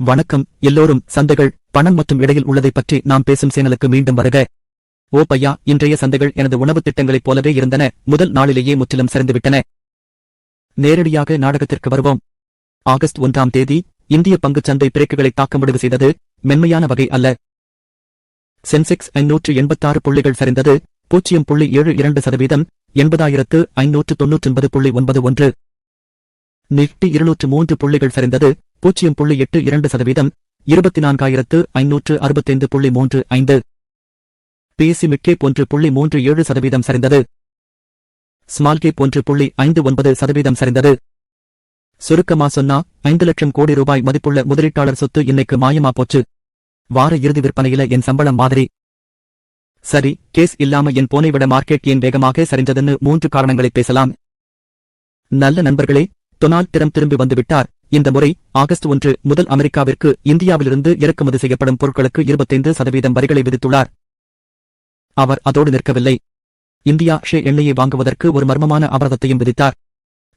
வணக்கம் எல்லோரும். சந்தைகள், பணம் மற்றும் இடையில் உள்ளதை பற்றி நாம் பேசும் சேனலுக்கு மீண்டும் வருக. ஓ பையா, இன்றைய சந்தைகள் எனது உணவுத் திட்டங்களைப் போலவே இருந்தன. முதல் நாளிலேயே முற்றிலும் சரிந்துவிட்டன. நேரடியாக நாடகத்திற்கு வருவோம். ஆகஸ்ட் 1ஆம் தேதி இந்திய பங்குச் சந்தை பிரேக்குகளை தாக்க முடிவு செய்தது. மென்மையான வகை அல்ல. சென்செக்ஸ் 586 புள்ளிகள் சரிந்தது. 0.72%. 80,599.91. நிஃப்டி 203 புள்ளிகள் சரிந்தது. 0.82%. 24,565.35. பிஎஸ்சி மிட் கேப் 1.37% சரிந்தது. ஸ்மால் கேப் 1.59% சரிந்தது. சுருக்கமா சொன்னா 5 லட்சம் கோடி ரூபாய் மதிப்புள்ள முதலீட்டாளர் சொத்து இன்னைக்கு மாயமா போச்சு. வார இறுதி விற்பனையில என் சம்பளம் மாதிரி. சரி, கேஸ் இல்லாம என் போனை விட மார்க்கெட் ஏன் வேகமாக சரிந்ததுன்னு 3 காரணங்களை பேசலாம். நல்ல நண்பர்களே, டொனால்ட் ட்ரம்ப் திரும்பி வந்துவிட்டார். இந்த முறை ஆகஸ்ட் 1 முதல் அமெரிக்காவிற்கு இந்தியாவிலிருந்து இறக்குமதி செய்யப்படும் பொருட்களுக்கு 25% வரிகளை விதித்துள்ளார். அவர் அதோடு நிற்கவில்லை. இந்தியா ஷே எண்ணெயை வாங்குவதற்கு ஒரு மர்மமான அபராதத்தையும் விதித்தார்.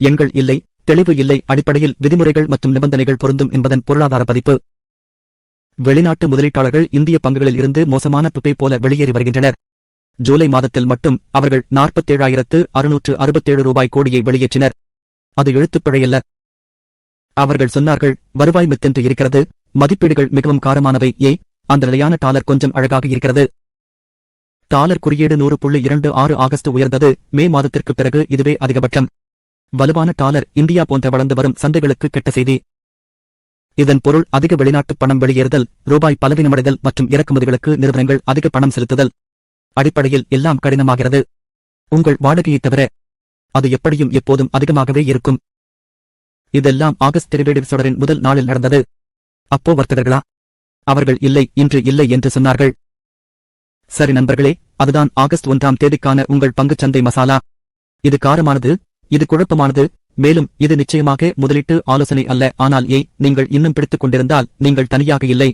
எண்கள் இல்லை, தெளிவு இல்லை, அடிப்படையில் விதிமுறைகள் மற்றும் நிபந்தனைகள் பொருந்தும் என்பதன் பொருளாதார பதிப்பு. வெளிநாட்டு முதலீட்டாளர்கள் இந்திய பங்குகளில் இருந்து மோசமான புகை போல வெளியேறி வருகின்றனர். ஜூலை மாதத்தில் மட்டும் அவர்கள் 47,667 ரூபாய் கோடியை வெளியேற்றினர். அது எழுத்துப்பிழையல்ல. அவர்கள் சொன்னார்கள், வருவாய் மித்தென்று இருக்கிறது, மதிப்பீடுகள் மிகவும் காரமானவை. அந்த நிலையான டாலர் கொஞ்சம் அழகாக இருக்கிறது. டாலர் குறியீடு 100.26 ஆகஸ்ட் உயர்ந்தது. மே மாதத்திற்கு பிறகு இதுவே அதிகபட்சம். வலுவான டாலர் இந்தியா போன்ற வளர்ந்து வரும் சந்தைகளுக்கு கெட்ட செய்தி. இதன் பொருள் அதிக வெளிநாட்டு பணம் வெளியேறுதல், ரூபாய் பலவீனமடைதல் மற்றும் இறக்குமதிகளுக்கு நிறுவனங்கள் அதிக பணம் செலுத்துதல். அடிப்படையில் எல்லாம் கடினமாகிறது. உங்கள் வாடகையைத் தவிர அது எப்படியும் எப்போதும் அதிகமாகவே இருக்கும். இதெல்லாம் ஆகஸ்ட் டெரிவேட்டிவ்ஸ் தொடரின் முதல் நாளில் நடந்தது. அப்போ வர்த்தகர்களா? அவர்கள் இல்லை, இன்று இல்லை என்று சொன்னார்கள். சரி நண்பர்களே, அதுதான் ஆகஸ்ட் 1ஆம் தேதிக்கான உங்கள் பங்குச் சந்தை மசாலா. இது காரமானது, இது குழப்பமானது, மேலும் இது நிச்சயமாக முதலீட்டு ஆலோசனை அல்ல. ஆனால் நீங்கள் இன்னும் பிடித்துக் கொண்டிருந்தால் நீங்கள் தனியாக இல்லை.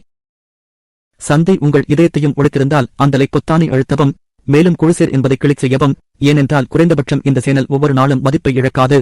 சந்தை உங்கள் இதயத்தையும் உடைத்திருந்தால் அந்த லைக் பொத்தானை அழுத்தவும், மேலும் குழுசேர் என்பதை கிளிக் செய்யவும். ஏனென்றால் குறைந்தபட்சம் இந்த சேனல் ஒவ்வொரு நாளும் மதிப்பை இழக்காது.